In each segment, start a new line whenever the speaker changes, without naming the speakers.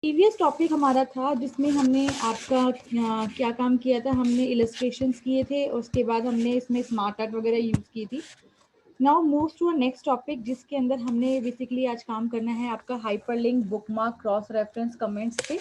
Previous topic हमारा था जिसमें हमने आपका क्या काम किया था, हमने इलस्ट्रेशंस किए थे, उसके बाद हमने इसमें स्मार्ट आर्ट वगैरह यूज़ की थी। Now move to a next topic जिसके अंदर हमने बेसिकली आज काम करना है आपका hyperlink, bookmark, cross reference, comments पे,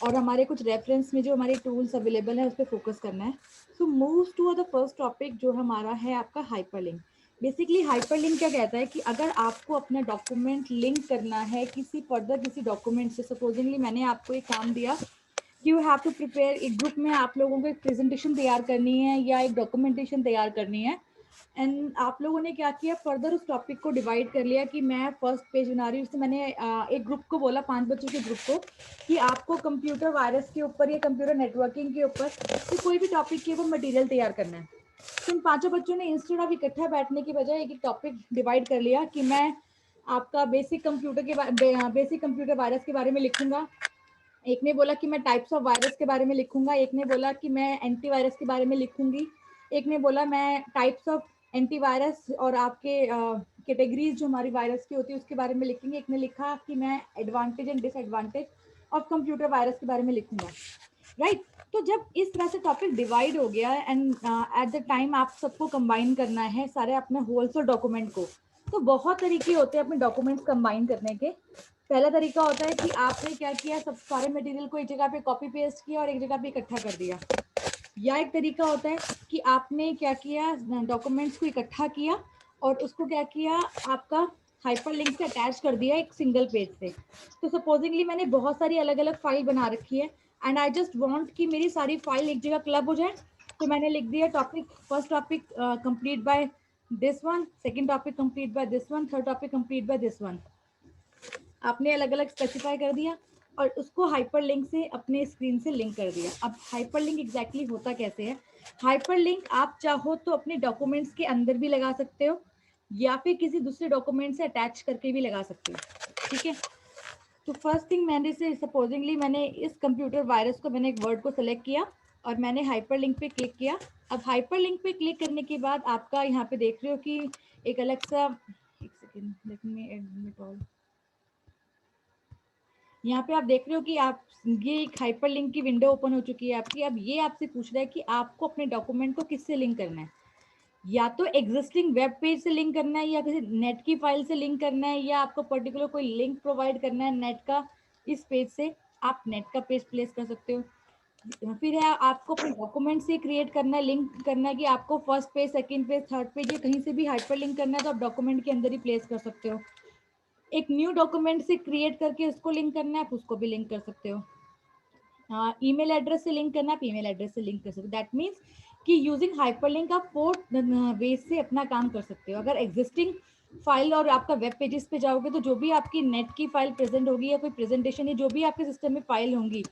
और हमारे कुछ रेफरेंस में जो हमारे टूल्स अवेलेबल है उस पर फोकस करना है। So move to the first topic जो हमारा है आपका हाइपरलिंक। बेसिकली हाइपरलिंक क्या कहता है कि अगर आपको अपना डॉक्यूमेंट लिंक करना है किसी फर्दर किसी डॉक्यूमेंट से, सपोजिंगली मैंने आपको एक काम दिया कि यू हैव टू प्रिपेयर, एक ग्रुप में आप लोगों को एक प्रेजेंटेशन तैयार करनी है या एक डॉक्यूमेंटेशन तैयार करनी है, एंड आप लोगों ने क्या किया, फर्दर उस टॉपिक को डिवाइड कर लिया कि मैं फर्स्ट पेज बना रही हूँ। उससे मैंने एक ग्रुप को बोला, 5 बच्चों के ग्रुप को, कि आपको कंप्यूटर वायरस के ऊपर या कंप्यूटर नेटवर्किंग के ऊपर तो कोई भी टॉपिक के ऊपर मटेरियल तैयार करना है। तो इन 5 बच्चों ने इंस्टेड ऑफ इकट्ठा बैठने की बजाय एक एक टॉपिक डिवाइड कर लिया कि मैं आपका बेसिक कंप्यूटर वायरस के बारे में लिखूंगा, एक ने बोला कि मैं टाइप्स ऑफ वायरस के बारे में लिखूंगा, एक ने बोला कि मैं एंटीवायरस के बारे में लिखूंगी, एक ने बोला मैं टाइप्स ऑफ एंटीवायरस और आपके कैटेगरीज जो हमारी वायरस की होती है उसके बारे में लिखेंगे, एक ने लिखा कि मैं advantage and disadvantage of computer virus के बारे में लिखूंगा, राइट। तो जब इस तरह से टॉपिक डिवाइड हो गया एंड एट द टाइम आप सबको कंबाइन करना है सारे अपने होलसेल डॉक्यूमेंट को, तो बहुत तरीके होते हैं अपने डॉक्यूमेंट्स कंबाइन करने के। पहला तरीका होता है कि आपने क्या किया, सब सारे मटेरियल को एक जगह पे कॉपी पेस्ट किया और एक जगह पे इकट्ठा कर दिया। या एक तरीका होता है कि आपने क्या किया, डॉक्यूमेंट्स को इकट्ठा किया और उसको क्या किया, आपका हाइपरलिंक से अटैच कर दिया एक सिंगल पेज से। तो सपोजिंगली मैंने बहुत सारी अलग अलग फाइल बना रखी है एंड आई जस्ट वांट कि मेरी सारी फाइल एक जगह क्लब हो जाए, तो मैंने लिख दिया topic, first topic complete by this one, second topic complete by this one, third topic complete by this one. आपने अलग अलग स्पेसिफाई कर दिया और उसको हाइपरलिंक से अपने स्क्रीन से लिंक कर दिया। अब हाइपरलिंक एग्जैक्टली होता कैसे है, हाइपरलिंक आप चाहो तो अपने डॉक्यूमेंट्स के अंदर भी लगा सकते हो या फिर किसी दूसरे डॉक्यूमेंट से अटैच करके भी लगा सकते हो, ठीक है। तो फर्स्ट थिंग मैंने से सपोजिंगली मैंने इस कंप्यूटर वायरस को, मैंने एक वर्ड को सेलेक्ट किया और मैंने हाइपरलिंक पे क्लिक किया। अब हाइपरलिंक पे क्लिक करने के बाद आपका यहाँ पे देख रहे हो कि एक अलग सा, एक second let me admit all, यहाँ पे आप देख रहे हो कि आप, ये एक हाइपरलिंक की विंडो ओपन हो चुकी है आपकी। अब ये आपसे पूछ रहा है कि आपको अपने डॉक्यूमेंट को किससे लिंक करना है, या तो एग्जिस्टिंग वेब पेज से लिंक करना है या किसी नेट की फाइल से लिंक करना है, या आपको पर्टिकुलर कोई लिंक प्रोवाइड करना है नेट का, इस पेज से आप नेट का पेज प्लेस कर सकते हो। फिर है आपको अपने डॉक्यूमेंट से क्रिएट करना है, लिंक करना है कि आपको first page, second page, third page, ये कहीं से भी हाइपर लिंक करना है तो आप डॉक्यूमेंट के अंदर ही प्लेस कर सकते हो। एक न्यू डॉक्यूमेंट से क्रिएट करके उसको लिंक करना है, आप उसको भी लिंक कर सकते हो। ईमेल एड्रेस से लिंक करना, आप ईमेल एड्रेस से लिंक कर सकते हो। दैट मीन्स कि यूजिंग हाइपरलिंक आप 4 वेज से अपना काम कर सकते हो। अगर एग्जिस्टिंग फाइल और आपका वेब पेजेस पे जाओगे तो जो भी आपकी नेट की फाइल प्रेजेंट होगी या कोई प्रेजेंटेशन या जो भी आपके सिस्टम में फाइल होंगी,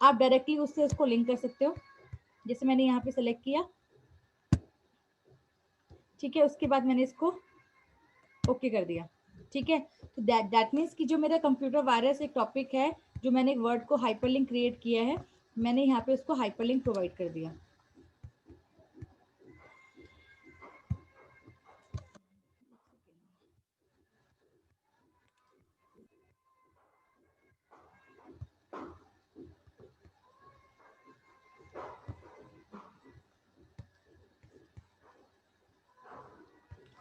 आप डायरेक्टली उससे उसको लिंक कर सकते हो। जैसे मैंने यहाँ पे सेलेक्ट किया, ठीक है, उसके बाद मैंने इसको ओके कर दिया, ठीक है। तो दैट मीन्स कि जो मेरा कंप्यूटर वायरस एक टॉपिक है, जो मैंने एक वर्ड को हाइपरलिंक क्रिएट किया है, मैंने यहाँ पे उसको हाइपरलिंक प्रोवाइड कर दिया।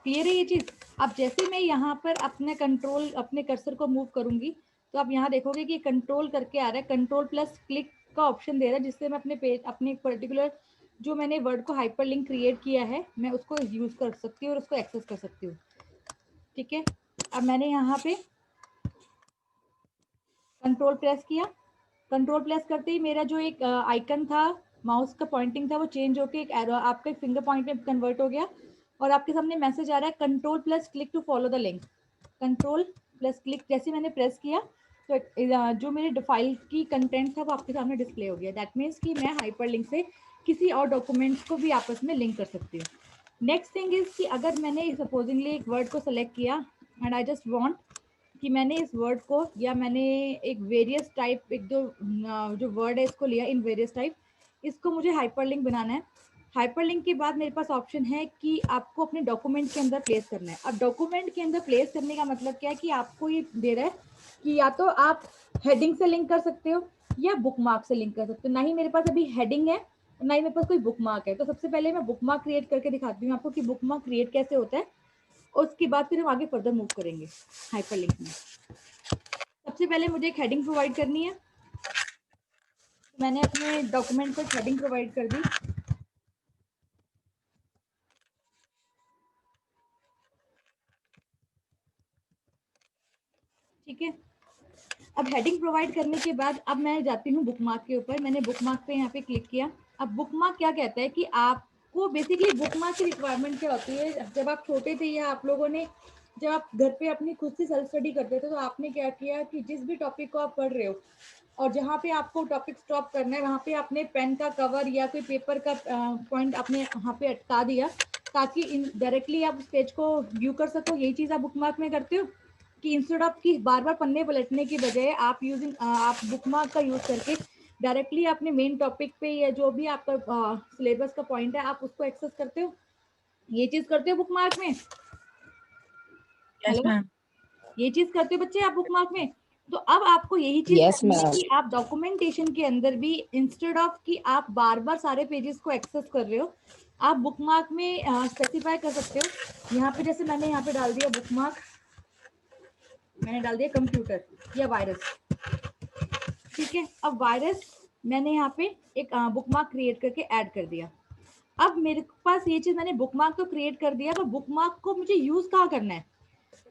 क्लियर है ये चीज। अब जैसे मैं यहाँ पर अपने कंट्रोल, अपने कर्सर को मूव करूंगी तो आप यहाँ देखोगे कि कंट्रोल करके आ रहा है, कंट्रोल प्लस क्लिक का ऑप्शन दे रहा है, जिससे मैं अपने पेज, अपने पर्टिकुलर जो मैंने वर्ड को हाइपरलिंक क्रिएट किया है, मैं उसको यूज कर सकती हूँ और उसको एक्सेस कर सकती हूँ, ठीक है। अब मैंने यहाँ पे कंट्रोल प्रेस किया, कंट्रोल प्रेस करते ही मेरा जो एक आइकन था, माउस का पॉइंटिंग था, वो चेंज होकर एक एरो, आपका एक फिंगर पॉइंट में कन्वर्ट हो गया और आपके सामने मैसेज आ रहा है control plus click to follow the link. Control plus click जैसे मैंने प्रेस किया तो जो मेरे फाइल की कंटेंट था वो आपके सामने डिस्प्ले हो गया। दैट मीन्स कि मैं हाइपर लिंक से किसी और डॉक्यूमेंट्स को भी आपस में लिंक कर सकती हूँ। नेक्स्ट थिंग इज कि अगर मैंने सपोजिंगली एक वर्ड को सेलेक्ट किया एंड आई जस्ट वांट कि मैंने इस वर्ड को, या मैंने एक वेरियस टाइप, एक जो वर्ड है इसको लिया इन वेरियस टाइप, इसको मुझे हाइपरलिंक बनाना है। हाइपरलिंक के बाद मेरे पास ऑप्शन है कि आपको अपने डॉक्यूमेंट के अंदर प्लेस करना है। अब डॉक्यूमेंट के अंदर प्लेस करने का मतलब क्या है कि आपको ये दे रहा है कि या तो आप हेडिंग से लिंक कर सकते हो या बुकमार्क से लिंक कर सकते हो। ना ही मेरे पास अभी हेडिंग है, ना ही मेरे पास कोई बुकमार्क है। तो सबसे पहले मैं बुकमार्क क्रिएट करके दिखाती हूँ आपको कि बुकमार्क क्रिएट कैसे होता है, और उसके बाद फिर हम आगे फर्दर मूव करेंगे हाइपरलिंक में। सबसे पहले मुझे एक हेडिंग प्रोवाइड करनी है। मैंने अपने डॉक्यूमेंट पर हेडिंग प्रोवाइड कर दी। ठीक है, अब हेडिंग प्रोवाइड करने के बाद अब मैं जाती हूँ बुकमार्क के ऊपर। मैंने बुकमार्क पे यहाँ पे क्लिक किया। अब बुकमार्क क्या कहता है कि आपको बेसिकली बुकमार्क की रिक्वायरमेंट क्या होती है। जब आप छोटे थे या आप लोगों ने जब आप घर पे अपनी खुद से सेल्फ स्टडी करते थे तो आपने क्या किया कि जिस भी टॉपिक को आप पढ़ रहे हो और जहाँ पे आपको टॉपिक स्टॉप करना है वहाँ पे आपने पेन का कवर या कोई पेपर का पॉइंट आपने वहाँ पे अटका दिया ताकि डायरेक्टली आप उस पेज को व्यू कर सको। यही चीज़ आप बुकमार्क में करते हो कि इंस्टेड ऑफ कि बार बार पन्ने पलटने की बजाय आप बुकमार्क का यूज करके डायरेक्टली अपने मेन टॉपिक पे या जो भी आपका सिलेबस का पॉइंट है आप उसको एक्सेस करते हो। ये चीज करते हो बुकमार्क में?
Yes ma'am.
ये चीज करते हो बच्चे आप बुकमार्क में? तो अब आपको यही चीज करनी है कि आप डॉक्यूमेंटेशन के अंदर भी इंस्टेड ऑफ कि आप बार बार सारे पेजेस को एक्सेस कर रहे हो, आप बुकमार्क में स्पेसिफाई कर सकते हो। यहाँ पे जैसे मैंने यहाँ पे डाल दिया बुकमार्क, मैंने डाल दिया कंप्यूटर या वायरस। ठीक है, अब वायरस मैंने यहाँ पे एक बुकमार्क क्रिएट करके ऐड कर दिया। अब मेरे पास ये चीज मैंने बुकमार्क तो क्रिएट कर दिया, पर बुकमार्क को मुझे यूज कहाँ करना है।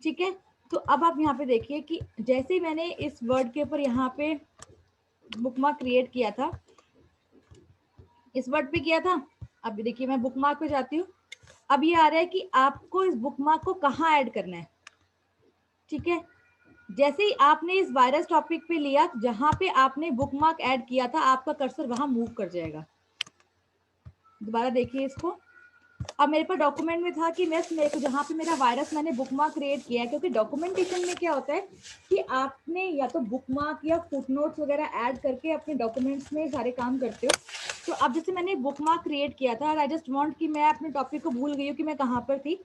ठीक है, तो अब आप यहाँ पे देखिए कि जैसे ही मैंने इस वर्ड के ऊपर यहाँ पे बुकमार्क क्रिएट किया था, इस वर्ड पे किया था। अब देखिए मैं बुकमार्क पे जाती हूँ। अब ये आ रहा है कि आपको इस बुकमार्क को कहाँ ऐड करना है। ठीक है, जैसे ही आपने इस वायरस टॉपिक पे लिया, जहां पे आपने बुकमार्क ऐड किया था आपका कर्सर वहां मूव कर जाएगा। दोबारा देखिए इसको। अब मेरे पास डॉक्यूमेंट में था कि मेरे को जहाँ पे मेरा वायरस मैंने बुकमार्क क्रिएट किया है, क्योंकि डॉक्यूमेंटेशन में क्या होता है कि आपने या तो बुकमार्क या फुटनोट्स वगैरह ऐड करके अपने डॉक्यूमेंट्स में सारे काम करते हो। तो अब जैसे मैंने बुकमार्क क्रिएट किया था और आई जस्ट वांट कि मैं अपने टॉपिक को भूल गई हूँ कि मैं कहाँ पर थी,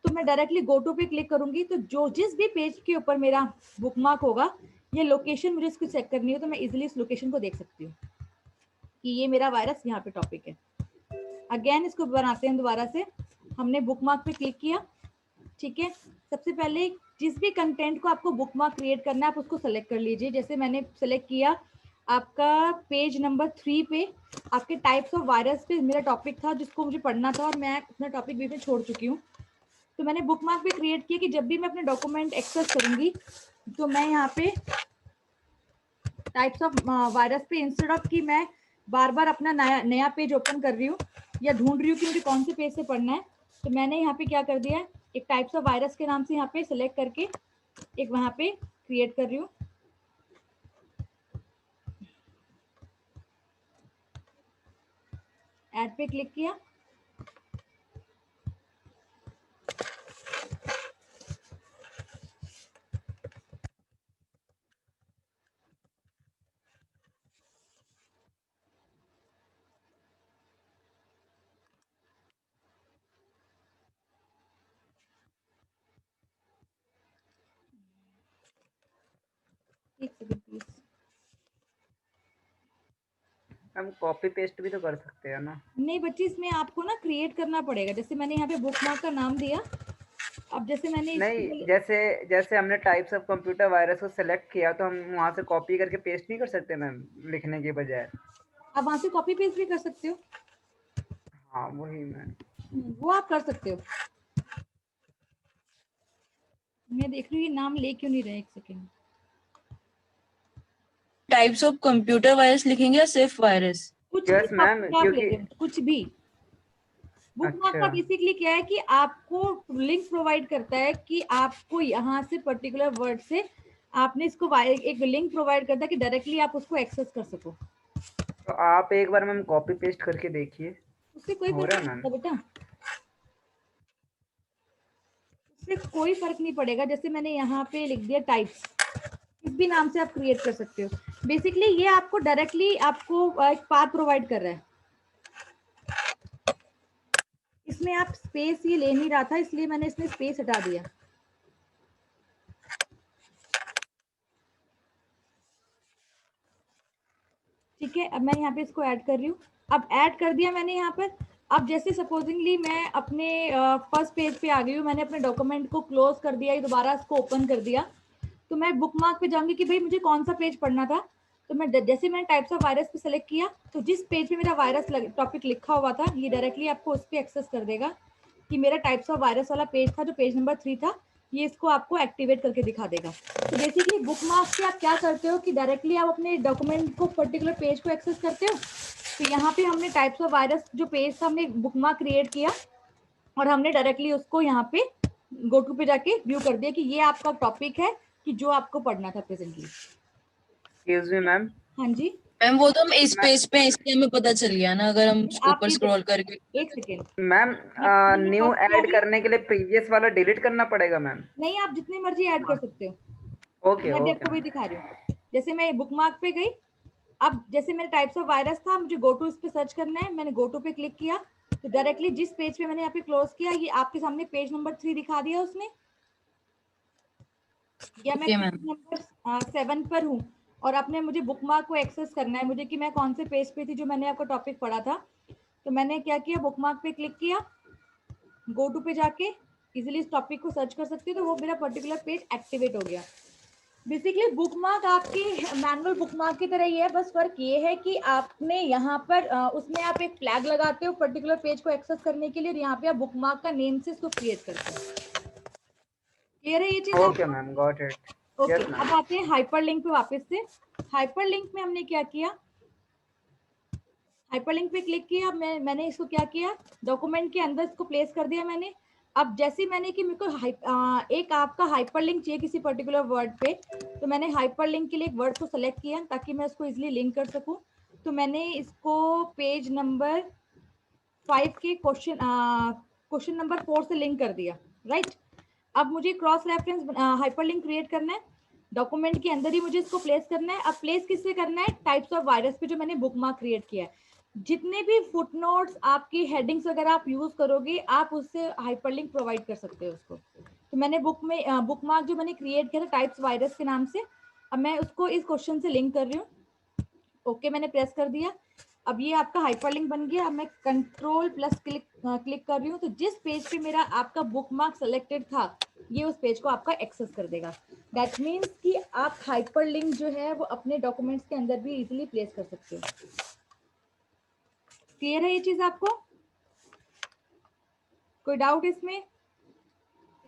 तो मैं डायरेक्टली गो टू पे क्लिक करूंगी। तो जो जिस भी पेज के ऊपर मेरा बुकमार्क होगा, ये लोकेशन मुझे इसको चेक करनी हो तो मैं इजिली इस लोकेशन को देख सकती हूँ कि ये मेरा वायरस यहाँ पे टॉपिक है। अगेन इसको बनाते हैं दोबारा से। हमने बुकमार्क पे क्लिक किया। ठीक है, सबसे पहले जिस भी कंटेंट को आपको बुकमार्क क्रिएट करना है आप उसको सेलेक्ट कर लीजिए। जैसे मैंने सेलेक्ट किया आपका पेज नंबर 3 पे आपके टाइप्स ऑफ वायरस पे मेरा टॉपिक था जिसको मुझे पढ़ना था और मैं अपना टॉपिक बीच में छोड़ चुकी हूँ। तो मैंने बुकमार्क भी क्रिएट किया कि जब भी मैं अपने डॉक्यूमेंट एक्सेस करूंगी तो मैं यहाँ पे टाइप्स ऑफ वायरस पे इंस्टेड ऑफ कि मैं बार बार अपना नया पेज ओपन कर रही हूँ या ढूंढ रही हूँ कि मुझे कौन से पेज से पढ़ना है, तो मैंने यहाँ पे क्या कर दिया है, एक टाइप्स ऑफ वायरस के नाम से यहाँ पे सिलेक्ट करके एक वहाँ पे क्रिएट कर रही हूँ। ऐड पे क्लिक किया। एक सेकंड प्लीज।
हम कॉपी पेस्ट भी तो कर सकते हैं ना?
नहीं बच्ची, इसमें आपको ना क्रिएट करना पड़ेगा। जैसे मैंने यहाँ पे बुकमार्क का नाम दिया। अब जैसे मैंने
नहीं, जैसे जैसे हमने टाइप्स ऑफ कंप्यूटर वायरस को सेलेक्ट किया तो हम वहां से कॉपी करके पेस्ट नहीं कर सकते मैम, लिखने के बजाय?
अब वहां से कॉपी पेस्ट भी कर सकते हो।
हाँ वही मैम।
वो आप कर सकते हो। मैं देख रही हूँ ये नाम ले क्यों नहीं रहे, एक second.
Types of computer virus लिखेंगे या सिर्फ वायरस?
कुछ भी
यस मैम,
आप
क्योंकि
ले, कुछ भी। बुकमार्क का
अच्छा
बेसिकली क्या है कि आपको लिंक प्रोवाइड करता है कि आपको यहाँ से पर्टिकुलर वर्ड से आपने इसको एक लिंक प्रोवाइड करता है कि डायरेक्टली आप उसको एक्सेस कर सको।
तो आप एक बार मैम कॉपी पेस्ट करके देखिए,
उससे कोई
हो
फर्क
रहा है
नहीं
मैम?
पड़ता बेटा, उससे कोई फर्क नहीं पड़ेगा। जैसे मैंने यहाँ पे लिख दिया टाइप्स, किस भी नाम से आप क्रिएट कर सकते हो। बेसिकली ये आपको डायरेक्टली आपको एक पाथ प्रोवाइड कर रहा है। इसमें आप स्पेस ये ले नहीं रहा था, इसलिए मैंने इसमें स्पेस हटा दिया। ठीक है, अब मैं यहाँ पे इसको ऐड कर रही हूँ। अब ऐड कर दिया मैंने यहाँ पर। अब जैसे सपोजिंगली मैं अपने फर्स्ट पेज पे आ गई हूँ, मैंने अपने डॉक्यूमेंट को क्लोज कर दिया, दोबारा इसको ओपन कर दिया, तो मैं बुक मार्क पे जाऊंगी कि भाई मुझे कौन सा पेज पढ़ना था। तो मैं जैसे मैंने टाइप्स ऑफ वायरस पे सेलेक्ट किया, तो जिस पेज पे मेरा वायरस टॉपिक लिखा हुआ था, ये डायरेक्टली आपको उस पर एक्सेस कर देगा कि मेरा टाइप्स ऑफ वायरस वाला पेज था जो पेज नंबर 3 था, ये इसको आपको एक्टिवेट करके दिखा देगा। तो बेसिकली बुक मार्क से आप क्या करते हो कि डायरेक्टली आप अपने डॉक्यूमेंट को पर्टिकुलर पेज को एक्सेस करते हो। तो यहाँ पे हमने टाइप्स ऑफ वायरस जो पेज था, हमने बुक मार्क क्रिएट किया और हमने डायरेक्टली उसको यहाँ पे गो टू पे जाके व्यू कर दिया कि ये आपका टॉपिक है कि जो आपको पढ़ना था प्रेजेंटली।
Excuse me ma'am.
हाँ जी
मैम वो तो हम इस पेज पे हैं, इसलिए हमें पता चल गया ना, अगर हम
आप
ऊपर
ये
स्क्रॉल करके।
एक सेकेंड,
मैम
मैं
न्यू
टॉपिक आ
ऐड
रही हूँ।
करने के लिए प्रीवियस वाला डिलीट करना पड़ेगा मैम?
नहीं, आप जितने मर्जी ऐड कर सकते हो।
ओके
मैं भी
ओके
आपको वही
मैम।
दिखा रही हूँ। जैसे मैं बुक मार्क पे गई, अब जैसे मेरे टाइप्स ऑफ वायरस था, मुझे गो टू इस पे सर्च करना है, मैंने गो टू पे क्लिक किया, तो डायरेक्टली जिस पेज पे मैंने यहाँ पे क्लोज किया, ये आपके सामने पेज नंबर 3 दिखा दिया उसने, या मैं
ओके
पेज
मैम।
नंबर 7 पर हूँ और आपने मुझे बुक मार्क को एक्सेस करना है मुझे कि मैं कौन से पेज पे थी जो मैंने आपका टॉपिक पढ़ा था। तो मैंने क्या किया, बुक मार्क पे क्लिक किया, गो टू पे जाके इजिली इस टॉपिक को सर्च कर सकती हूँ, तो वो मेरा पर्टिकुलर पेज एक्टिवेट हो गया। बेसिकली बुक मार्क आपकी मैनुअल बुक मार्क की तरह ही है, बस फर्क ये है कि आपने यहाँ पर उसमें आप एक फ्लैग लगाते हो पर्टिकुलर पेज को एक्सेस करने के लिए, और यहाँ पे आप बुक मार्क का नेम से इसको क्रिएट करते हो। क्लियर है ये चीज
ओके
आपको?
Ma'am, got it.
Okay,
yes ma'am.
अब आते हैं हाइपरलिंक पे वापस से। हाइपरलिंक में हमने क्या किया, हाइपरलिंक पे क्लिक किया, मैंने इसको क्या किया, डॉक्यूमेंट के अंदर इसको प्लेस कर दिया मैंने। अब जैसे मैंने कि मेरे को एक आपका हाइपरलिंक चाहिए किसी पर्टिकुलर वर्ड पे, तो मैंने हाइपरलिंक के लिए एक वर्ड को सेलेक्ट किया ताकि मैं उसको इजिली लिंक कर सकूं। तो मैंने इसको पेज नंबर 5 के क्वेश्चन नंबर 4 से लिंक कर दिया, राइट। अब मुझे क्रॉस रेफरेंस हाइपरलिंक क्रिएट करना है, डॉक्यूमेंट के अंदर ही मुझे इसको प्लेस करना है। अब प्लेस किससे करना है, टाइप्स ऑफ वायरस पे जो मैंने बुक मार्क क्रिएट किया है। जितने भी फुटनोट्स आपकी हेडिंग्स वगैरह आप यूज करोगे, आप उससे हाइपरलिंक प्रोवाइड कर सकते हो उसको। तो मैंने बुक मार्क जो मैंने क्रिएट किया था टाइप्स वायरस के नाम से, अब मैं उसको इस क्वेश्चन से लिंक कर रही हूँ। ओके मैंने प्रेस कर दिया, अब ये आपका हाइपरलिंक बन गया। अब मैं कंट्रोल प्लस क्लिक कर रही हूँ, तो जिस पेज पे मेरा आपका बुक मार्क सेलेक्टेड था, ये उस पेज को आपका एक्सेस कर देगा। दैट मीन्स कि आप हाइपरलिंक जो है वो अपने डॉक्यूमेंट्स के अंदर भी इजीली प्लेस कर सकते हो। क्लियर है ये चीज आपको? कोई डाउट इसमें?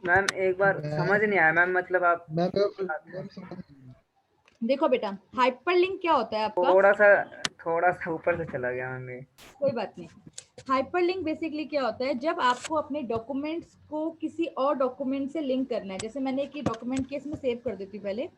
मैम एक बार समझ नहीं आया मैम, मतलब आप
मैम समझ गई।
देखो बेटा, हाइपरलिंक क्या होता है आपका,
थोड़ा सा ऊपर से चला गया मैम ये।
कोई बात नहीं। हाइपरलिंक बेसिकली क्या होता है, जब आपको अपने डॉक्यूमेंट्स को किसी और डॉक्यूमेंट से लिंक करना है, जैसे मैंने कि डॉक्यूमेंट केस में सेव कर देती हूँ पहले।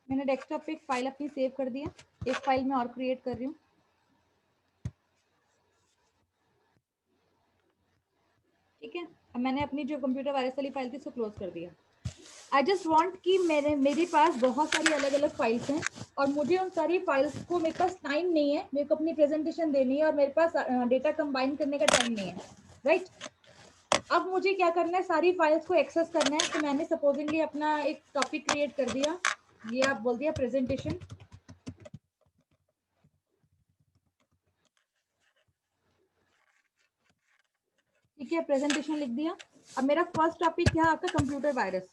मैंने डेस्कटॉप पे एक फाइल अपनी सेव कर दिया, एक फाइल में और क्रिएट कर रही हूँ। ठीक है, अब मैंने अपनी जो कंप्यूटर वायरस वाली फाइल थी उसको क्लोज कर दिया। आई जस्ट वॉन्ट कि मेरे पास बहुत सारी अलग अलग फाइल्स हैं, और मुझे उन सारी फाइल्स को, मेरे पास टाइम नहीं है, मेरे को अपनी प्रेजेंटेशन देनी है और मेरे पास डेटा कंबाइन करने का टाइम नहीं है, राइट। अब मुझे क्या करना है, सारी फाइल्स को एक्सेस करना है। तो मैंने सपोजिंगली अपना एक टॉपिक क्रिएट कर दिया, ये आप बोल दिया प्रेजेंटेशन। ठीक है, प्रेजेंटेशन लिख दिया। अब मेरा फर्स्ट टॉपिक क्या है आपका, कंप्यूटर वायरस।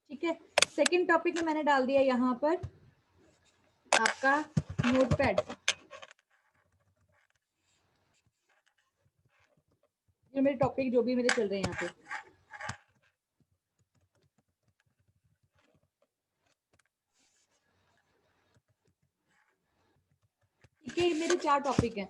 ठीक है, सेकंड टॉपिक में मैंने डाल दिया यहाँ पर आपका नोटपैड, ये मेरे टॉपिक जो भी मेरे चल रहे हैं यहाँ पे। ठीक है, ये मेरे 4 टॉपिक हैं।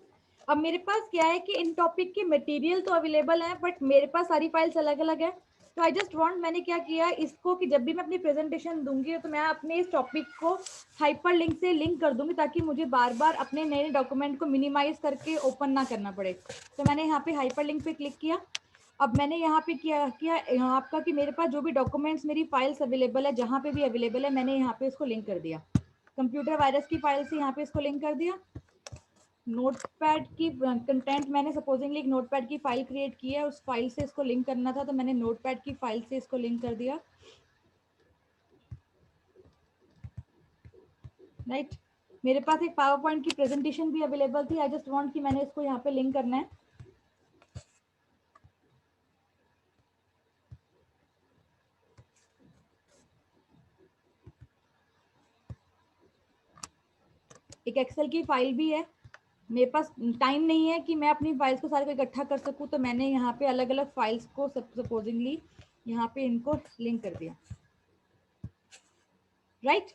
अब मेरे पास क्या है कि इन टॉपिक के मटेरियल तो अवेलेबल है, बट मेरे पास सारी फाइल्स अलग अलग है। तो आई जस्ट वांट, मैंने क्या किया इसको कि जब भी मैं अपनी प्रेजेंटेशन दूंगी तो मैं अपने इस टॉपिक को हाइपर लिंक से लिंक कर दूंगी, ताकि मुझे बार बार अपने नए डॉक्यूमेंट को मिनिमाइज करके ओपन ना करना पड़े। तो मैंने यहाँ पे हाइपर लिंक पे क्लिक किया। अब मैंने यहाँ पे क्या किया आपका कि मेरे पास जो भी डॉक्यूमेंट्स, मेरी फाइल्स अवेलेबल है, जहाँ पे भी अवेलेबल है, मैंने यहाँ पे इसको लिंक कर दिया। कंप्यूटर वायरस की फाइल से यहाँ पे इसको लिंक कर दिया। नोटपैड की कंटेंट, मैंने सपोजिंगली एक नोटपैड की फाइल क्रिएट की है, उस फाइल से इसको लिंक करना था, तो मैंने नोटपैड की फाइल से इसको लिंक कर दिया। राइट, मेरे पास एक पावर पॉइंट की प्रेजेंटेशन भी अवेलेबल थी। आई जस्ट वांट कि मैंने इसको यहाँ पे लिंक करना है। एक एक्सेल की फाइल भी है। मेरे पास टाइम नहीं है कि मैं अपनी फाइल्स को सारे को इकट्ठा कर सकूं, तो मैंने यहाँ पे अलग अलग फाइल्स को सपोजिंगली यहाँ पे इनको लिंक कर दिया। राइट,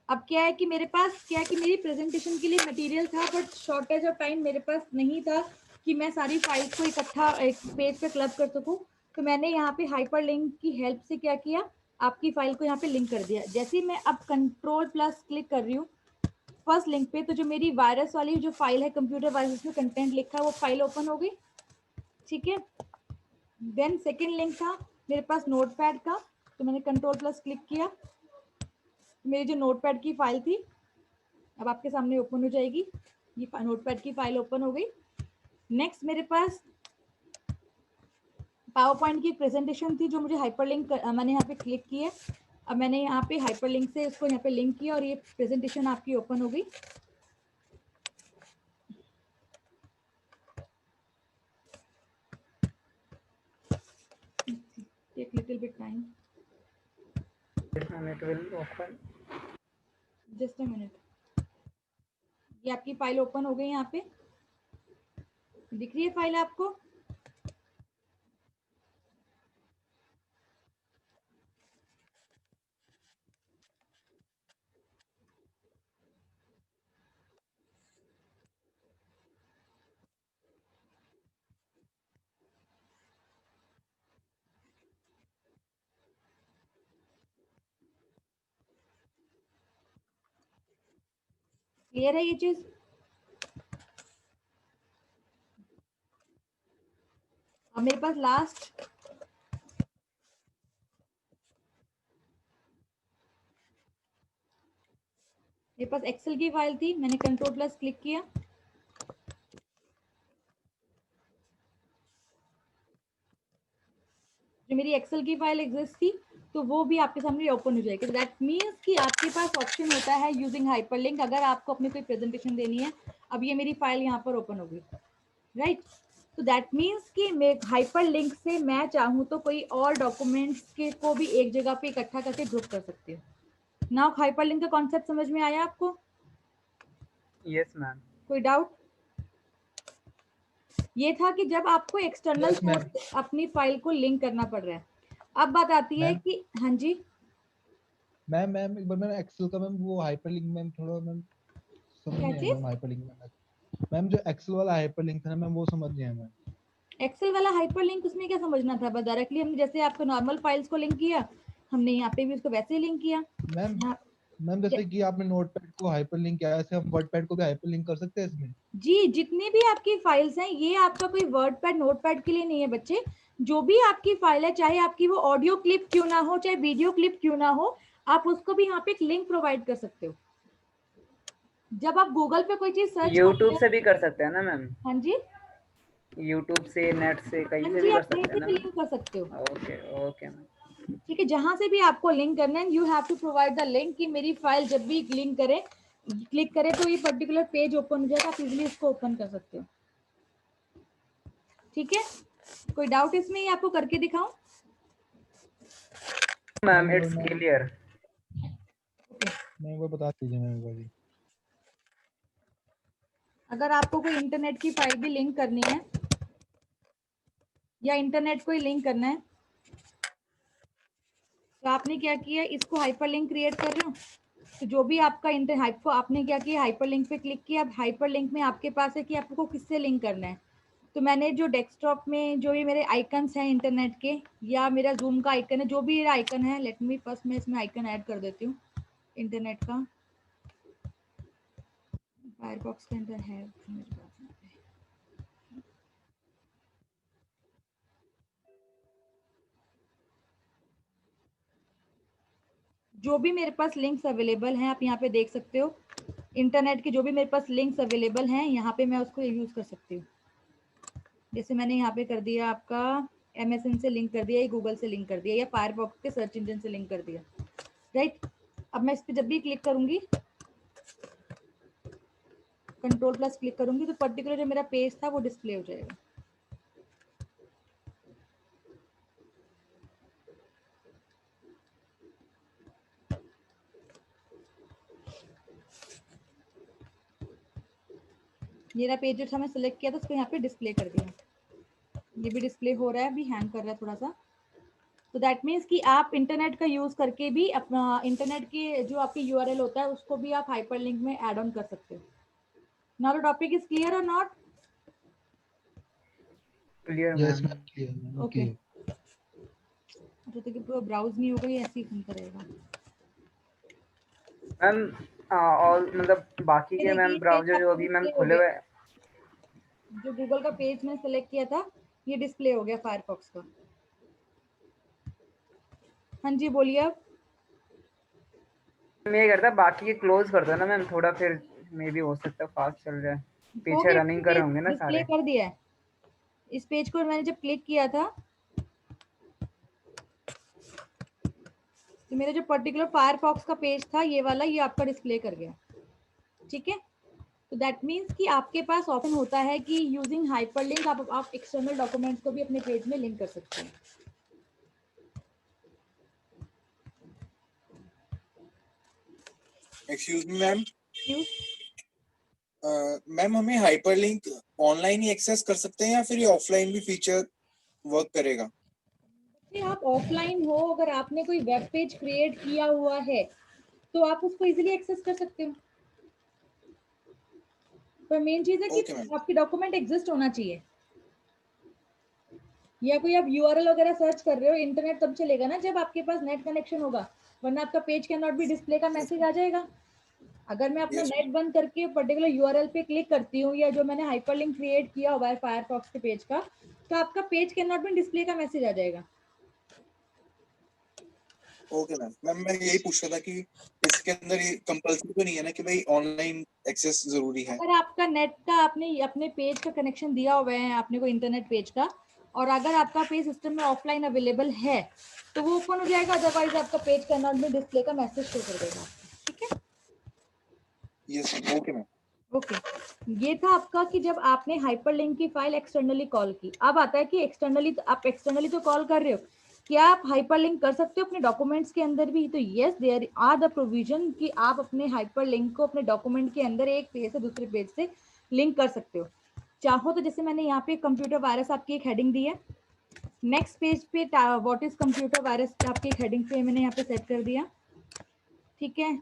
अब क्या है कि मेरे पास क्या है कि मेरी प्रेजेंटेशन के लिए मटेरियल था, बट शॉर्टेज ऑफ टाइम मेरे पास नहीं था कि मैं सारी फाइल्स को इकट्ठा एक पेज पे क्लब कर सकूं। तो मैंने यहाँ पे हाइपर लिंक की हेल्प से क्या किया, आपकी फाइल को यहाँ पे लिंक कर दिया। जैसे ही मैं अब कंट्रोल प्लस क्लिक कर रही हूँ फर्स्ट लिंक पे, तो जो मेरी वायरस वाली जो फाइल है, कंप्यूटर वायरस में कंटेंट लिखा है, वो फाइल ओपन हो गई। ठीक है, देन सेकेंड लिंक था मेरे पास नोटपैड का, तो मैंने कंट्रोल प्लस क्लिक किया। मेरी जो नोटपैड की फाइल थी अब आपके सामने ओपन हो जाएगी। ये नोटपैड की फाइल ओपन हो गई। नेक्स्ट मेरे पास पावर पॉइंट की प्रेजेंटेशन थी, जो मुझे हाइपरलिंक मैंने यहाँ पे क्लिक किया। अब मैंने यहाँ पे हाइपरलिंक से उसको यहाँ पे लिंक किया और ये प्रेजेंटेशन आपकी ओपन हो गई। Take little bit time,
It will open.
Just a minute. ये आपकी फाइल ओपन हो गई। यहाँ पे दिख रही है फाइल आपको? क्लियर है ये चीज? अब मेरे पास लास्ट मेरे पास एक्सेल की फाइल थी, मैंने कंट्रोल प्लस क्लिक किया। जो मेरी एक्सेल की फाइल एग्जिस्ट थी, तो वो भी आपके सामने ओपन हो जाएगी। दैट मीन्स कि आपके पास ऑप्शन होता है यूजिंग हाइपरलिंक, अगर आपको अपनी कोई प्रेजेंटेशन देनी है। अब ये मेरी फाइल यहाँ पर ओपन हो गई। राइट, तो दैट मीन्स कि मैं हाइपर लिंक से मैं चाहूँ तो कोई और डॉक्यूमेंट्स के को भी एक जगह पे इकट्ठा करके ग्रुप कर सकती हूँ। नाउ हाइपर लिंक का कॉन्सेप्ट समझ में आया आपको?
Yes, ma'am.
कोई डाउट? ये था कि जब आपको एक्सटर्नल
Yes, ma'am.
सोर्स अपनी फाइल को लिंक करना पड़ रहा है। अब बात आती है
मैम
कि हाँ जी
मैम मैम एक बार मैंने एक्सेल का मैम वो हाइपरलिंक मैम थोड़ा मैम समझ
क्या
नहीं आया
चीज?
मैम हाइपरलिंक मैम जो एक्सेल वाला हाइपरलिंक था ना मैम वो समझ नहीं आया मैम।
एक्सेल वाला हाइपर लिंक, उसमें क्या समझना था? बस डायरेक्टली हमने जैसे आपको नॉर्मल फाइल्स को लिंक किया, हमने यहाँ पे भी उसको वैसे ही लिंक किया।
मैम
यहाँ
मैम जैसे कि आपने नोटपैड को हाइपरलिंक किया ऐसे हम वर्डपैड को भी हाइपरलिंक कर सकते हैं इसमें?
जी, जितनी भी आपकी फाइल्स हैं, ये आपका कोई वर्ड पैड नोट पैड के लिए नहीं है बच्चे। जो भी आपकी फाइल है, चाहे आपकी वो ऑडियो क्लिप क्यों ना हो, चाहे वीडियो क्लिप क्यों ना हो, आप उसको भी यहाँ पे एक लिंक प्रोवाइड कर सकते हो। जब आप गूगल पे कोई चीज सर्च करते
YouTube
हो,
से भी कर सकते हैं ना मैम?
हाँ जी,
YouTube से, नेट से, कहीं
हाँ
से
जी,
भी कर
आप कहीं
सकते हैं
से
ना
भी
मैम?
लिंक कर सकते हो।
Okay okay ma'am.
ठीक है, जहां से भी आपको लिंक करना है, you have to provide the link कि मेरी फाइल जब भी लिंक करे, क्लिक करे तो ये पर्टिकुलर पेज ओपन हो जाएगा, आप इजिली इसको ओपन कर सकते हो। ठीक है, कोई डाउट इसमें? ये आपको करके दिखाऊं?
Ma'am
ma'am
it's clear.
मैं एक बार बता दीजिए मैम एक बार जी।
अगर आपको कोई इंटरनेट की फाइल भी लिंक करनी है या इंटरनेट को ही लिंक करना है, तो आपने क्या किया, इसको हाइपरलिंक क्रिएट कर रहे हो। तो जो भी आपका आपने क्या किया, हाइपरलिंक पे क्लिक किया। अब हाइपरलिंक में आपके पास है कि आपको किससे लिंक करना है। तो मैंने जो डेस्कटॉप में जो भी मेरे आइकन्स हैं इंटरनेट के, या मेरा जूम का आइकन है, जो भी मेरा आइकन है, लेट मी फर्स्ट मैं इसमें आइकन ऐड कर देती हूँ इंटरनेट का। फायरफॉक्स के अंदर है मेरे पास यहाँ पे। जो भी मेरे पास लिंक्स अवेलेबल हैं आप यहाँ पे देख सकते हो, इंटरनेट के जो भी मेरे पास लिंक्स अवेलेबल हैं यहाँ पे मैं उसको यूज़ कर सकती हूँ। जैसे मैंने यहाँ पे कर दिया आपका MSN से लिंक कर दिया, या गूगल से लिंक कर दिया, या फायरफॉक्स के सर्च इंजन से लिंक कर दिया, राइट। अब मैं इस पर जब भी क्लिक करूँगी, Ctrl+ क्लिक करूँगी, तो पर्टिकुलर जो मेरा पेज था वो डिस्प्ले हो जाएगा। मेरा पेज जो था मैं सेलेक्ट किया था उसको यहाँ पे डिस्प्ले कर दिया। ये भी डिस्प्ले हो रहा है, अभी हैंग कर रहा है थोड़ा सा। तो दैट मीन्स कि आप इंटरनेट का यूज़ करके भी अपना इंटरनेट के जो आपकी URL होता है उसको भी आप हाइपरलिंक में ऐड ऑन कर सकते हो। Now the topic is clear और not?
Clear
yes
ma'am.
Ma'am, clear ma'am,
okay.
Okay.
जो तक पूरा ब्राउज नहीं होगा ये ऐसे ही घूमता रहेगा।
मैम और मतलब बाकी
ये
के
देखिए
मैम
ये पेज
ब्राउजर जो
आपका
अभी मैम
डिस्प्ले हो
खुले
गया,
हुए हैं।
जो गूगल का पेज मैंने सेलेक्ट किया था ये डिस्प्ले हो गया फायरफॉक्स का। हाँ जी बोलिए अब।
मैं ये करता बाकी के क्लोज कर दो ना मैम थोड़ा, फिर मे भी हो सकता है फास्ट चल जाए,
हो
पीछे
गया,
रनिंग कर रहे होंगे ना
डिस्प्ले
सारे।
कर दिया है। इस पेज को मैंने जब क्लिक किया था तो मेरा जो पर्टिकुलर फायरफॉक्स का पेज था ये वाला, ये आपका डिस्प्ले कर गया, ठीक है। तो दैट मीन्स कि आपके पास ऑप्शन होता है कि यूजिंग हाइपरलिंक आप एक्सटर्नल डॉक्यूमेंट्स को भी अपने पेज में लिंक कर सकते हैं।
एक्सक्यूज मी मैम,
क्यों?
मैम हमें हाइपरलिंक ऑनलाइन ही एक्सेस कर सकते हैं या फिर ये ऑफलाइन भी फीचर वर्क करेगा?
आप ऑफलाइन हो, अगर आपने कोई वेब पेज क्रिएट किया हुआ है तो आप उसको इजीली एक्सेस कर सकते हो। पर मेन चीज है कि
ओके मैम।
आपकी डॉक्यूमेंट एग्जिस्ट होना चाहिए, या कोई आप URL वगैरह सर्च कर रहे हो, इंटरनेट तब चलेगा ना जब आपके पास नेट कनेक्शन होगा, वरना आपका page can not be display का मैसेज आ जाएगा। अगर मैं अपना
यस
नेट बंद करके पर्टिकुलर URL पे क्लिक करती हूँ, या जो मैंने हाइपरलिंक क्रिएट किया हुआ है फायरफॉक्स के पेज का, तो आपका page can not be display का मैसेज आ जाएगा।
Okay ma'am. मैम मैं यही पूछ रहा था कि इसके अंदर ये कंपल्सरी तो नहीं है ना कि भाई ऑनलाइन एक्सेस जरूरी है?
अगर आपका नेट का आपने अपने पेज का कनेक्शन दिया हुआ है आपने कोई इंटरनेट पेज का, और अगर आपका पेज सिस्टम में ऑफलाइन अवेलेबल है तो वो ओपन हो जाएगा, अदरवाइज आपका page can not be display का मैसेज शो कर देगा, ठीक है।
Yes okay ma'am.
ओके, ये था आपका कि जब आपने हाइपरलिंक की फाइल एक्सटर्नली कॉल की। अब आता है कि एक्सटर्नली आप एक्सटर्नली तो कॉल कर रहे हो, क्या आप हाइपरलिंक कर सकते हो अपने डॉक्यूमेंट्स के अंदर भी? तो yes, there are the provision कि आप अपने हाइपरलिंक को अपने डॉक्यूमेंट के अंदर एक पेज से दूसरे पेज से लिंक कर सकते हो चाहो तो। जैसे मैंने यहाँ पे कंप्यूटर वायरस आपकी एक हेडिंग दी है, नेक्स्ट पेज पे व्हाट इज कंप्यूटर वायरस आपकी एक हेडिंग पे मैंने यहाँ पे सेट कर दिया, ठीक है।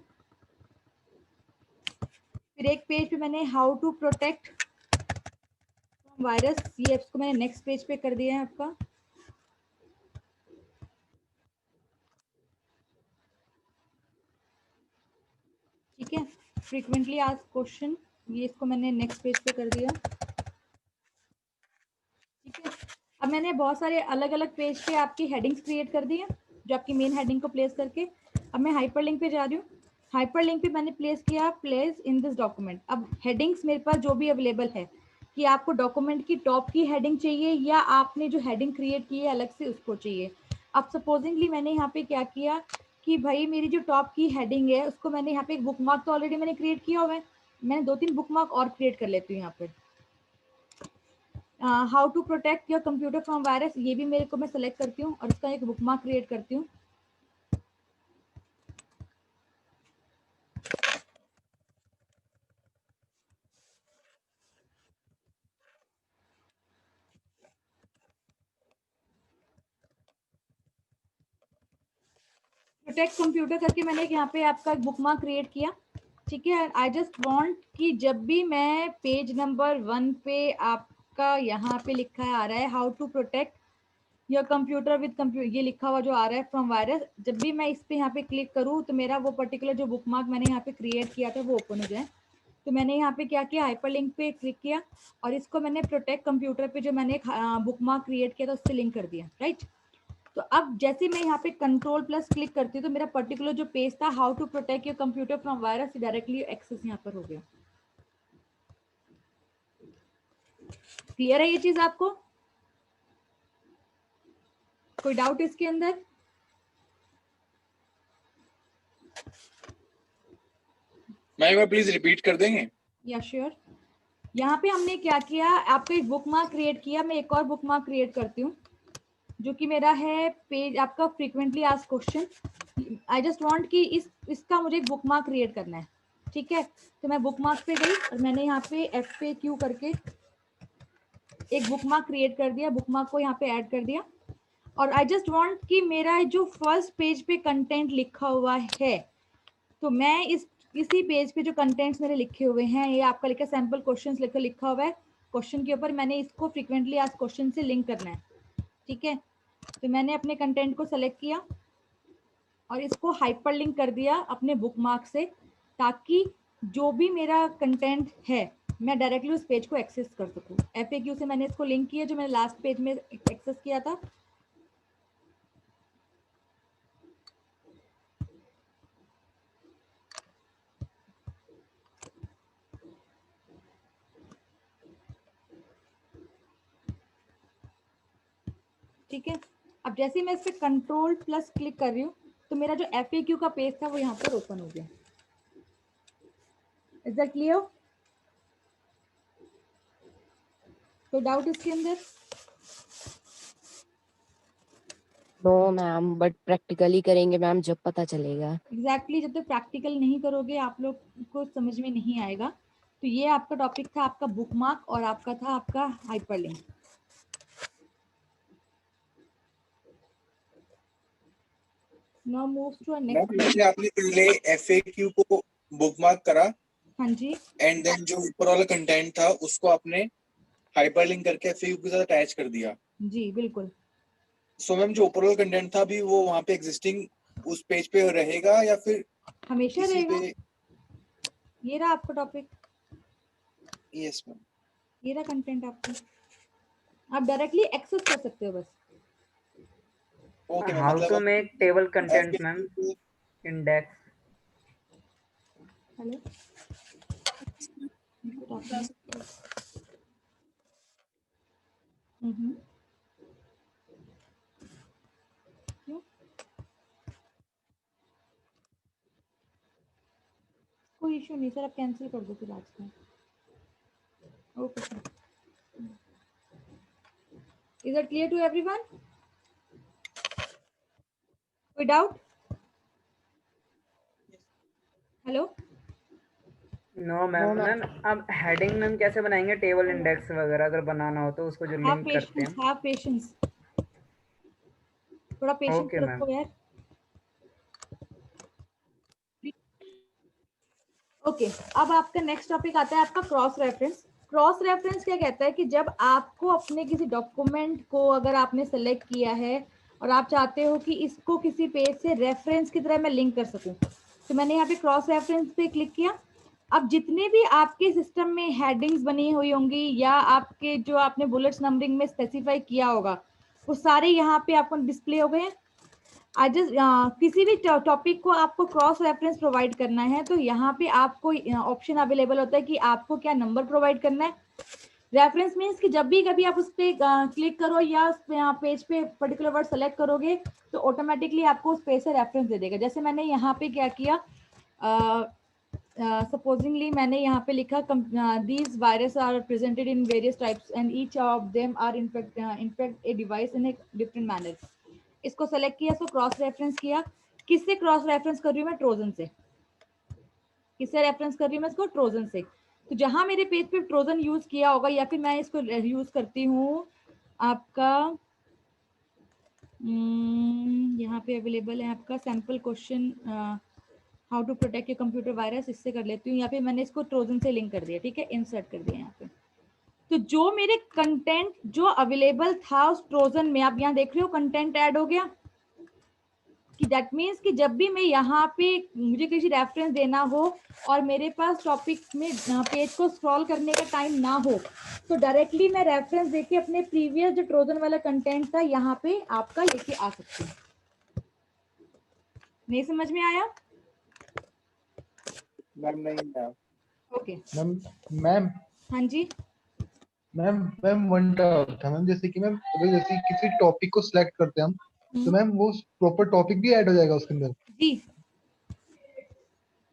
फिर एक पेज पे मैंने हाउ टू प्रोटेक्ट वायरस, ये इसको मैंने नेक्स्ट पेज पे कर दिया है आपका, ठीक है। फ्रीक्वेंटली आस्क्ड क्वेश्चन, ये इसको मैंने नेक्स्ट पेज पे कर दिया, ठीक है। अब मैंने बहुत सारे अलग अलग पेज पे आपकी हेडिंग्स क्रिएट कर दी है, जो आपकी मेन हेडिंग को प्लेस करके। अब मैं हाइपरलिंक पे जा रही हूँ, हाइपरलिंक पे मैंने प्लेस किया प्लेस इन दिस डॉक्यूमेंट। अब हेडिंग्स मेरे पास जो भी अवेलेबल है कि आपको डॉक्यूमेंट की टॉप की हेडिंग चाहिए या आपने जो हेडिंग क्रिएट की है अलग से उसको चाहिए। अब सपोजिंगली मैंने यहाँ पे क्या किया कि भाई मेरी जो टॉप की हेडिंग है उसको मैंने यहाँ पे एक बुक मार्क तो ऑलरेडी मैंने क्रिएट किया हुआ है, मैंने 2-3 बुक मार्क और क्रिएट कर लेती हूँ यहाँ पे। How to protect your computer from virus, ये भी मेरे को मैं सेलेक्ट करती हूँ और इसका एक बुक मार्क क्रिएट करती हूँ। प्रोटेक्ट कंप्यूटर करके मैंने यहाँ पे आपका बुकमार्क क्रिएट किया, ठीक है। आई जस्ट वांट कि जब भी मैं पेज नंबर 1 पे आपका यहाँ पे लिखा है आ रहा है how to protect your computer with computer, ये लिखा हुआ जो आ रहा है फ्रॉम वायरस, जब भी मैं इस पे यहाँ पे क्लिक करूँ तो मेरा वो पर्टिकुलर जो बुकमार्क मैंने यहाँ पे क्रिएट किया था वो ओपन हो जाए। तो मैंने यहाँ पे क्या किया, हाइपरलिंक पे क्लिक किया और इसको मैंने प्रोटेक्ट कंप्यूटर पे जो मैंने बुकमार्क क्रिएट किया था उससे लिंक कर दिया, राइट। तो अब जैसे मैं यहाँ पे कंट्रोल प्लस क्लिक करती हूँ तो मेरा पर्टिकुलर जो पेज था how to protect your computer from virus directly access यहाँ पर हो गया। क्लियर है ये चीज आपको? कोई डाउट इसके अंदर?
मैं एक बार प्लीज रिपीट कर देंगे?
या श्योर। यहाँ पे हमने क्या किया, आपका एक बुकमार्क क्रिएट किया, मैं एक और बुकमार्क क्रिएट करती हूँ जो कि मेरा है पेज आपका frequently asked question. I just want कि इसका मुझे एक बुकमार्क क्रिएट करना है, ठीक है। तो मैं बुकमार्क पे गई और मैंने यहाँ पे FAQ करके एक बुकमार्क क्रिएट कर दिया, बुकमार्क को यहाँ पे ऐड कर दिया और आई जस्ट वांट कि मेरा जो फर्स्ट पेज पे कंटेंट लिखा हुआ है तो मैं इसी पेज पे जो कंटेंट्स मेरे लिखे हुए हैं, ये आपका लिखा सैम्पल क्वेश्चंस लिखा हुआ है, क्वेश्चन के ऊपर मैंने इसको फ्रीक्वेंटली आस्क्ड क्वेश्चन से लिंक करना है, ठीक है। तो मैंने अपने कंटेंट को सेलेक्ट किया और इसको हाइपरलिंक कर दिया अपने बुकमार्क से, ताकि जो भी मेरा कंटेंट है मैं डायरेक्टली उस पेज को एक्सेस कर सकूं। FAQ से मैंने इसको लिंक किया जो मैंने लास्ट पेज में एक्सेस किया था। ठीक है, अब जैसे ही मैं इस पे कंट्रोल प्लस क्लिक कर रही हूँ तो मेरा जो FAQ का पेज था वो यहाँ पर ओपन हो गया। Is that clear? कोई डाउट इसके अंदर?
नो मैम, बट प्रैक्टिकली करेंगे मैम जब पता चलेगा।
एग्जैक्टली जब तक प्रैक्टिकल नहीं करोगे आप लोग को समझ में नहीं आएगा। तो ये आपका टॉपिक था, आपका बुकमार्क, और आपका था आपका hyperlink. Now move to a
ma'am
next.
जैसे आपने पहले FAQ को बुकमार्क करा
हाँ जी,
एंड देन जो ऊपर वाला कंटेंट था उसको आपने हाइपरलिंक करके FAQ के साथ अटैच कर दिया।
जी बिल्कुल।
सो मैम जो ऊपर वाला कंटेंट था अभी वो वहाँ पे एग्जिस्टिंग उस पेज पे रहेगा या फिर
हमेशा
किसी
रहेगा।
पे?
ये रहा आपका टॉपिक,
यस मैम।
ये रहा कंटेंट आपका, आप डायरेक्टली एक्सेस कर सकते हो बस।
ओके मैम,
हाउ टू
मतलब
make table content
FAQ
ma'am index.
Hello, क्यों? कोई इशू नहीं सर, आप कैंसिल कर दो फिर आज का। Okay sir, is it clear to everyone? कोई doubt? Hello,
no ma'am. Ma'am अब हेडिंग मैम कैसे बनाएंगे टेबल इंडेक्स वगैरह अगर बनाना हो तो उसको जो
हैव
लिंक करते
पेशेंस,
हैं।
हैव पेशेंस, थोड़ा पेशेंस
ओके मैम।
रखो यार। ओके, अब आपका नेक्स्ट टॉपिक आता है आपका क्रॉस रेफरेंस। क्रॉस रेफरेंस क्या कहता है कि जब आपको अपने किसी डॉक्यूमेंट को अगर आपने सेलेक्ट किया है और आप चाहते हो कि इसको किसी पेज से रेफरेंस की तरह मैं लिंक कर सकूं, तो मैंने यहाँ पे क्रॉस रेफरेंस पे क्लिक किया। अब जितने भी आपके सिस्टम में हेडिंग्स बनी हुई होंगी या आपके जो आपने बुलेट्स नंबरिंग में स्पेसिफाई किया होगा वो सारे यहाँ पे आपको डिस्प्ले हो गए हैं। आज किसी भी टॉपिक को आपको क्रॉस रेफरेंस प्रोवाइड करना है तो यहाँ पे आपको ऑप्शन अवेलेबल होता है कि आपको क्या नंबर प्रोवाइड करना है। रेफरेंस मीन्स कि जब भी कभी आप उस पर क्लिक करो या उस पेज पे पर्टिकुलर वर्ड सेलेक्ट करोगे तो ऑटोमेटिकली आपको उस पेज से रेफरेंस दे देगा। जैसे मैंने यहाँ पे क्या किया, सपोजिंगली मैंने यहाँ पे लिखा these virus are presented in various types and each of them are infect a device in a different manner. इसको सेलेक्ट किया, इसको क्रॉस रेफरेंस किया। किससे क्रॉस रेफरेंस कर रही हूँ मैं? ट्रोजन से। किससे रेफरेंस कर रही हूँ मैं इसको? ट्रोजन से। तो जहां मेरे पेज पे ट्रोजन यूज किया होगा या फिर मैं इसको यूज करती हूँ आपका यहाँ पे अवेलेबल है आपका sample question how to protect your computer virus. इससे कर लेती हूँ। यहाँ पे मैंने इसको ट्रोजन से लिंक कर दिया, ठीक है, इंसर्ट कर दिया यहाँ पे। तो जो मेरे कंटेंट जो अवेलेबल था उस ट्रोजन में, आप यहाँ देख रहे हो कंटेंट ऐड हो गया कि दैट मीन्स कि जब भी मैं यहाँ पे मुझे किसी रेफरेंस देना हो और मेरे पास टॉपिक में पेज को स्क्रॉल करने का टाइम ना हो, तो डायरेक्टली मैं रेफरेंस देके अपने प्रीवियस जो ट्रोजन वाला कंटेंट था यहाँ पे आपका लेके आ सकती हूँ। नहीं समझ में आया?
मैम नहीं मैम।
ओके
मैम
हाँ जी।
मैम वन डाउट था मैम, जैसे कि मैम अगर जैसे किसी टॉपिक को सिलेक्ट करते हैं हम, तो मैम वो प्रॉपर टॉपिक भी ऐड हो जाएगा उसके अंदर?
जी।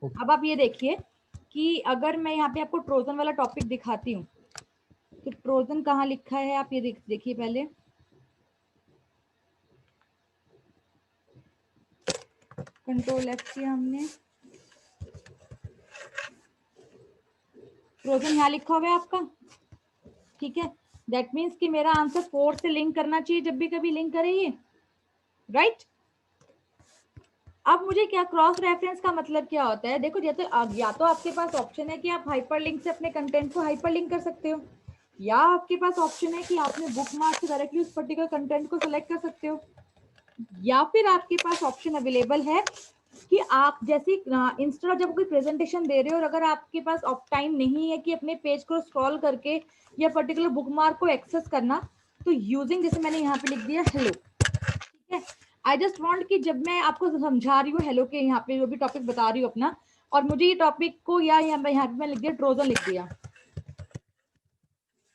अब आप ये देखिए कि अगर मैं यहाँ पे आपको ट्रोजन वाला टॉपिक दिखाती हूँ, तो ट्रोजन कहाँ लिखा है आप ये देखिए पहले। कंट्रोल F किया हमने, ट्रोजन यहाँ लिखा हुआ है आपका, ठीक है। दैट मीन्स कि मेरा आंसर 4 से लिंक करना चाहिए जब भी कभी लिंक करे ये, राइट। अब मुझे क्या क्रॉस रेफरेंस का मतलब क्या होता है? देखो या तो आपके पास ऑप्शन है कि आप हाइपरलिंक से अपने कंटेंट को हाइपरलिंक कर सकते हो, या आपके पास ऑप्शन है कि आपने बुकमार्क से डायरेक्टली उस पर्टिकुलर कंटेंट को सिलेक्ट कर सकते हो, या फिर आपके पास ऑप्शन अवेलेबल है कि आप जैसे इंस्टा जब कोई प्रेजेंटेशन दे रहे हो और अगर आपके पास टाइम नहीं है कि अपने पेज को स्क्रॉल करके या पर्टिकुलर बुकमार्क को एक्सेस करना, तो यूजिंग, जैसे मैंने यहाँ पे लिख दिया हेलो, ठीक है। आई जस्ट वांट कि जब मैं आपको समझा रही हूँ हेलो के यहाँ पे जो भी टॉपिक बता रही हूँ अपना, और मुझे ये टॉपिक को या यहाँ पे मैं लिख दिया ट्रोजन लिख दिया,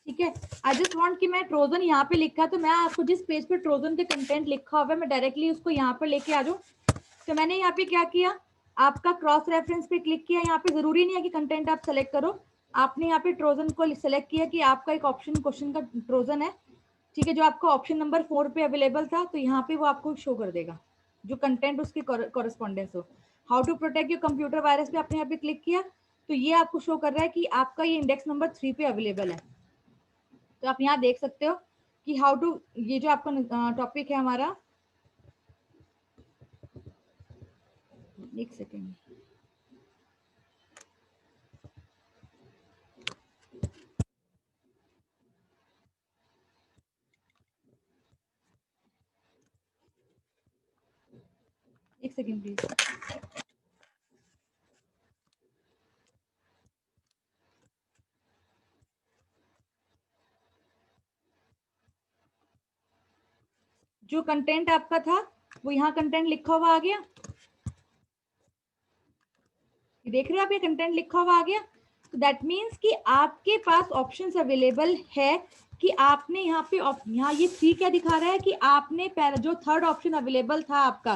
ठीक है। आई जस्ट वांट कि मैं ट्रोजन यहाँ पे लिखा, तो मैं आपको जिस पेज पे ट्रोजन के कंटेंट लिखा हुआ है मैं डायरेक्टली उसको यहाँ पर लेके आ जाऊँ। तो मैंने यहाँ पे क्या किया, आपका क्रॉस रेफरेंस पे क्लिक किया। यहाँ पे जरूरी नहीं है कि कंटेंट आप सेलेक्ट करो, आपने यहाँ पे ट्रोजन को सिलेक्ट किया कि आपका एक ऑप्शन क्वेश्चन का ट्रोजन है, ठीक है, जो आपका ऑप्शन नंबर 4 पे अवेलेबल था। तो यहाँ पे वो आपको शो कर देगा जो कंटेंट उसकी कॉरेस्पॉन्डेंस हो। How to protect your computer virus पे आपने यहाँ पे क्लिक किया, तो ये आपको शो कर रहा है कि आपका ये इंडेक्स नंबर 3 पे अवेलेबल है। तो आप यहाँ देख सकते हो कि हाउ टू, ये जो आपका टॉपिक है हमारा, एक सेकेंड, एक सेकेंड प्लीज। जो कंटेंट आपका था वो यहाँ कंटेंट लिखा हुआ आ गया, देख रहे हो आप, ये कंटेंट लिखा हुआ आ गया। तो दैट मीन्स कि आपके पास ऑप्शंस अवेलेबल है कि आपने यहाँ पे यहाँ ये 3 क्या दिखा रहा है कि आपने जो थर्ड ऑप्शन अवेलेबल था आपका,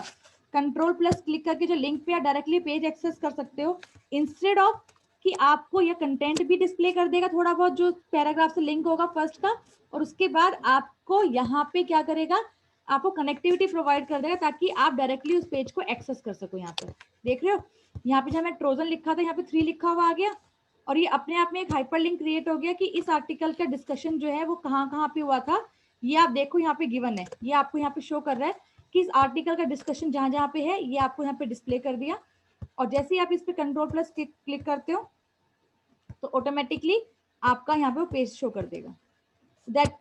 कंट्रोल प्लस क्लिक करके जो लिंक पे आप डायरेक्टली पेज एक्सेस कर सकते हो, इंस्टेड ऑफ कि आपको ये कंटेंट भी डिस्प्ले कर देगा थोड़ा बहुत जो पैराग्राफ से लिंक होगा फर्स्ट का, और उसके बाद आपको यहाँ पे क्या करेगा, आपको कनेक्टिविटी प्रोवाइड कर देगा ताकि आप डायरेक्टली उस पेज को एक्सेस कर सको। यहाँ पे देख रहे हो, यहाँ पे जब मैं ट्रोजन लिखा था यहाँ पे 3 लिखा हुआ आ गया, और ये अपने आप में एक हाइपरलिंक क्रिएट हो गया कि इस आर्टिकल का डिस्कशन जो है वो कहाँ पे हुआ था। ये आप देखो यहाँ पे गिवन है, ये आपको यहाँ पे शो कर रहा है कि इस आर्टिकल का डिस्कशन जहाँ पे है ये आपको यहाँ पे डिस्प्ले कर दिया। और जैसे ही आप इस पे कंट्रोल प्लस क्लिक करते हो तो ऑटोमेटिकली आपका यहाँ पे पेज शो कर देगा। दैट